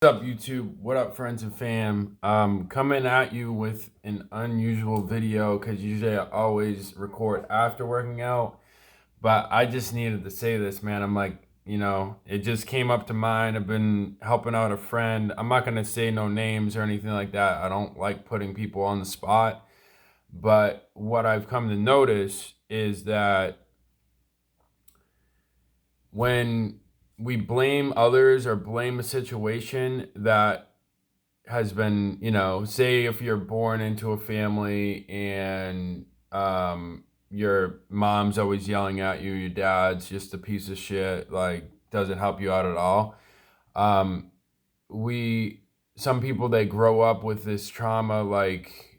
What's up, YouTube? What up, friends and fam? Coming at you with an unusual video because usually I always record after working out, but I just needed to say this, man. I'm like, it just came up to mind. I've been helping out a friend. I'm not gonna say no names or anything like that. I don't like putting people on the spot, but what I've come to notice is that when we blame others or blame a situation that has been, say if you're born into a family and your mom's always yelling at you, your dad's just a piece of shit, like doesn't help you out at all. Um, we Some people, they grow up with this trauma, like,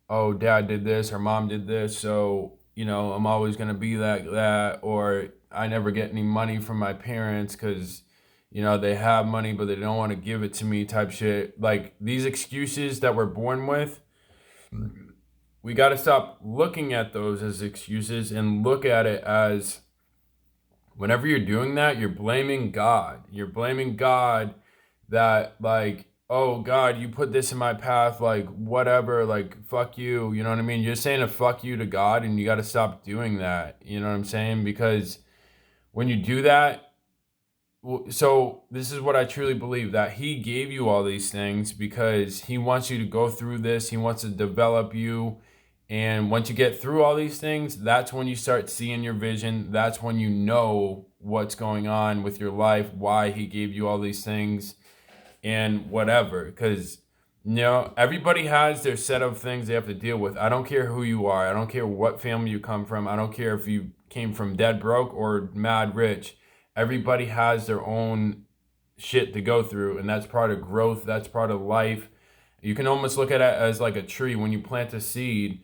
oh, dad did this or mom did this, so I'm always gonna be like that, or I never get any money from my parents because they have money but they don't want to give it to me, type shit. Like these excuses that we're born with, we got to stop looking at those as excuses and look at it as, whenever you're doing that, you're blaming God. You're blaming God that, like, oh, God, you put this in my path, like, whatever, like, fuck you. You know what I mean? You're saying a fuck you to God, and you got to stop doing that. You know what I'm saying? Because when you do that, so this is what I truly believe, that he gave you all these things because he wants you to go through this. He wants to develop you. And once you get through all these things, that's when you start seeing your vision. That's when you know what's going on with your life, why he gave you all these things and whatever. Because, everybody has their set of things they have to deal with. I don't care who you are. I don't care what family you come from. I don't care if you came from dead broke or mad rich. Everybody has their own shit to go through, and that's part of growth. That's part of life. You can almost look at it as like a tree. When you plant a seed,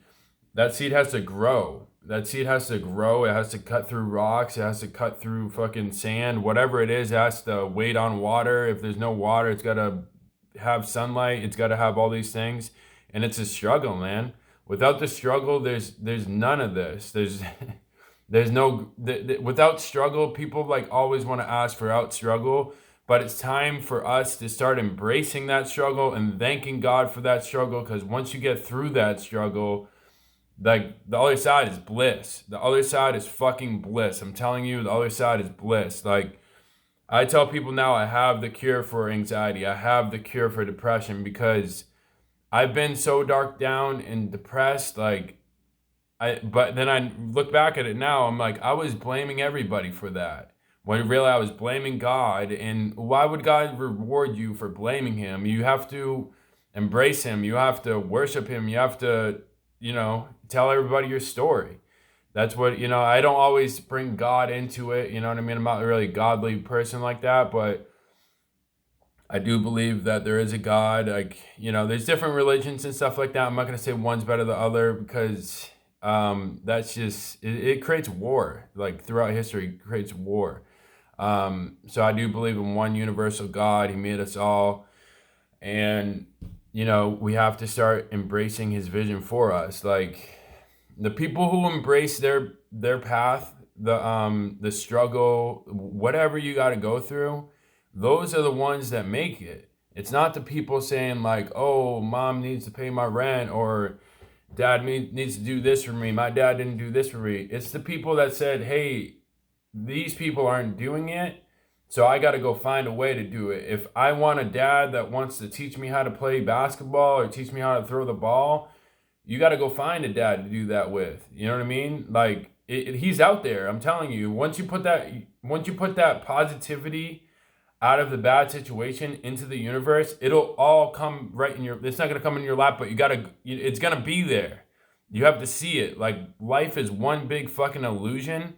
that seed has to grow. That seed has to grow. It has to cut through rocks. It has to cut through fucking sand. Whatever it is, it has to wait on water. If there's no water, it's got to have sunlight. It's got to have all these things. And it's a struggle, man. Without the struggle, there's none of this. There's no, without struggle, people like always want to ask for out struggle. But it's time for us to start embracing that struggle and thanking God for that struggle. Because once you get through that struggle, like, the other side is bliss. The other side is fucking bliss. I'm telling you, the other side is bliss. Like, I tell people now, I have the cure for anxiety. I have the cure for depression because I've been so dark down and depressed. But then I look back at it now, I'm like, I was blaming everybody for that. When really I was blaming God. And why would God reward you for blaming him? You have to embrace him. You have to worship him. You have to, tell everybody your story. That's what, I don't always bring God into it. You know what I mean? I'm not a really godly person like that, but I do believe that there is a God. Like, there's different religions and stuff like that. I'm not going to say one's better than the other because that's just, it creates war. Like, throughout history, it creates war. So I do believe in one universal God. He made us all. And, we have to start embracing his vision for us. Like, the people who embrace their path, the struggle, whatever you got to go through, those are the ones that make it. It's not the people saying like, oh, mom needs to pay my rent, or dad needs to do this for me, my dad didn't do this for me. It's the people that said, hey, these people aren't doing it, so I got to go find a way to do it. If I want a dad that wants to teach me how to play basketball or teach me how to throw the ball, you got to go find a dad to do that with. You know what I mean? Like, he's out there. I'm telling you. Once you put that positivity out of the bad situation into the universe, it'll all come right in your. It's not gonna come in your lap, but it's gonna be there. You have to see it. Like, life is one big fucking illusion,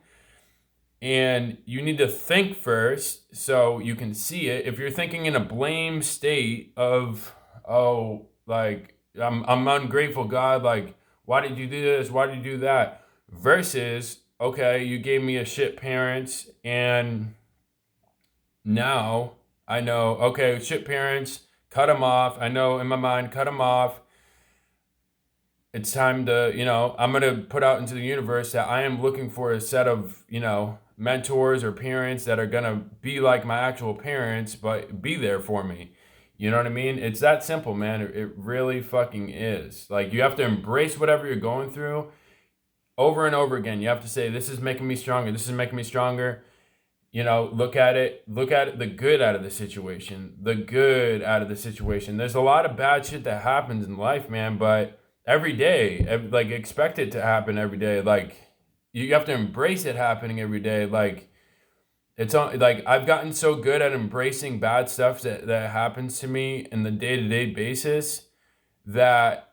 and you need to think first so you can see it. If you're thinking in a blame state of, oh, like, I'm ungrateful, God, like, why did you do this? Why did you do that? Versus, okay, you gave me a shit parents, and now I know, okay, shit parents, cut them off. I know in my mind, cut them off. It's time to, I'm going to put out into the universe that I am looking for a set of, mentors or parents that are gonna be like my actual parents, but be there for me. You know what I mean? It's that simple, man. It really fucking is. Like, you have to embrace whatever you're going through over and over again. You have to say, this is making me stronger. This is making me stronger. You know, look at it, the good out of the situation, the good out of the situation. There's a lot of bad shit that happens in life, man, but every day, like, expect it to happen every day. Like, you have to embrace it happening every day. Like, it's on, like, I've gotten so good at embracing bad stuff that happens to me in the day-to-day basis that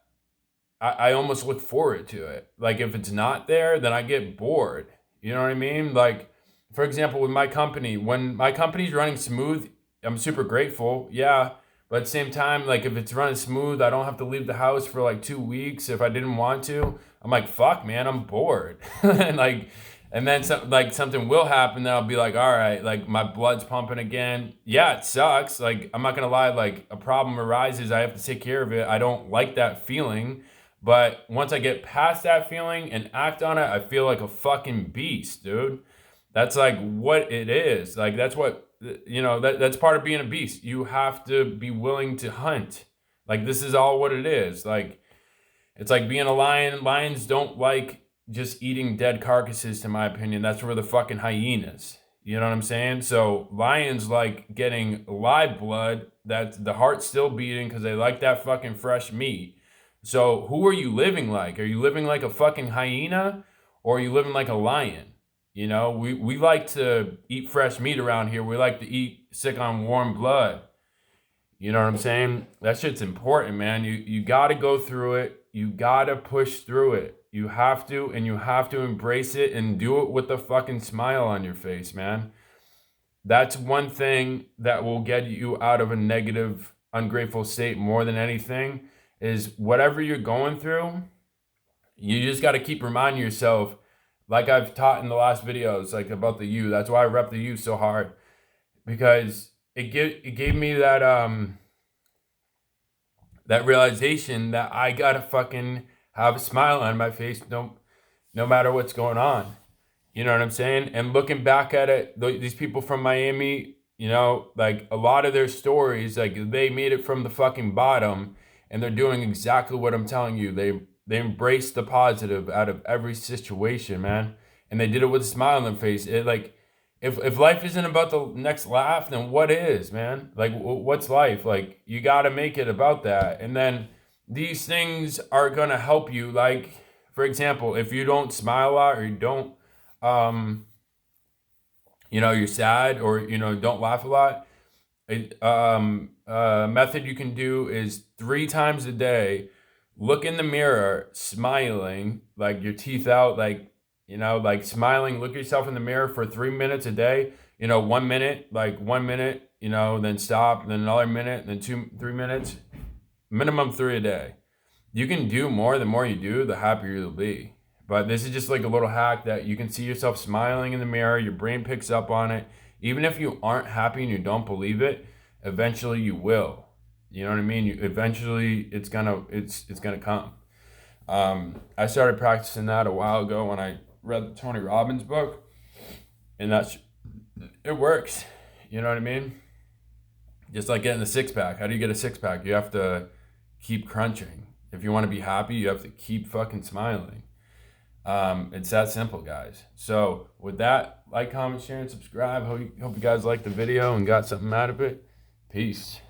I almost look forward to it. Like, if it's not there, then I get bored. You know what I mean? Like, for example, with my company, when my company's running smooth, I'm super grateful. Yeah. But at the same time, like, if it's running smooth, I don't have to leave the house for like 2 weeks if I didn't want to. I'm like, fuck, man, I'm bored. and like, and then something will happen that I'll be like, all right, like, my blood's pumping again. Yeah, it sucks. Like, I'm not gonna lie, like, a problem arises, I have to take care of it. I don't like that feeling. But once I get past that feeling and act on it, I feel like a fucking beast, dude. That's like what it is. Like, that's what, that's part of being a beast. You have to be willing to hunt. Like, this is all what it is. Like, it's like being a lion. Lions don't like just eating dead carcasses, to my opinion. That's where the fucking hyenas. You know what I'm saying? So lions like getting live blood, that's the heart still beating because they like that fucking fresh meat. So who are you living like? Are you living like a fucking hyena, or are you living like a lion? You know, we like to eat fresh meat around here. We like to eat sick on warm blood. You know what I'm saying? That shit's important, man. You got to go through it. You got to push through it. You have to, and you have to embrace it and do it with a fucking smile on your face, man. That's one thing that will get you out of a negative, ungrateful state more than anything, is whatever you're going through, you just got to keep reminding yourself, like I've taught in the last videos, like, about the U. That's why I rep the U so hard, because it gave me that that realization that I gotta fucking have a smile on my face, no matter what's going on. You know what I'm saying? And looking back at it, these people from Miami, you know, like, a lot of their stories, like, they made it from the fucking bottom, and they're doing exactly what I'm telling you. They embrace the positive out of every situation, man. And they did it with a smile on their face. It, like, if life isn't about the next laugh, then what is, man? Like, what's life? Like, you got to make it about that. And then these things are going to help you. Like, for example, if you don't smile a lot, or you don't, you're sad, or, don't laugh a lot, a method you can do is 3 times a day, look in the mirror, smiling, like, your teeth out, like, like, smiling. Look yourself in the mirror for 3 minutes a day. 1 minute, like, 1 minute, then stop, then another minute, then 3 minutes, minimum 3 a day. You can do more. The more you do, the happier you'll be. But this is just like a little hack that you can see yourself smiling in the mirror. Your brain picks up on it. Even if you aren't happy and you don't believe it, eventually you will. You know what I mean? Eventually it's gonna come. I started practicing that a while ago when I read the Tony Robbins book, and it works. You know what I mean? Just like getting a 6-pack. How do you get a 6-pack? You have to keep crunching. If you want to be happy, you have to keep fucking smiling. It's that simple, guys. So with that, like, comment, share, and subscribe. Hope you guys liked the video and got something out of it. Peace.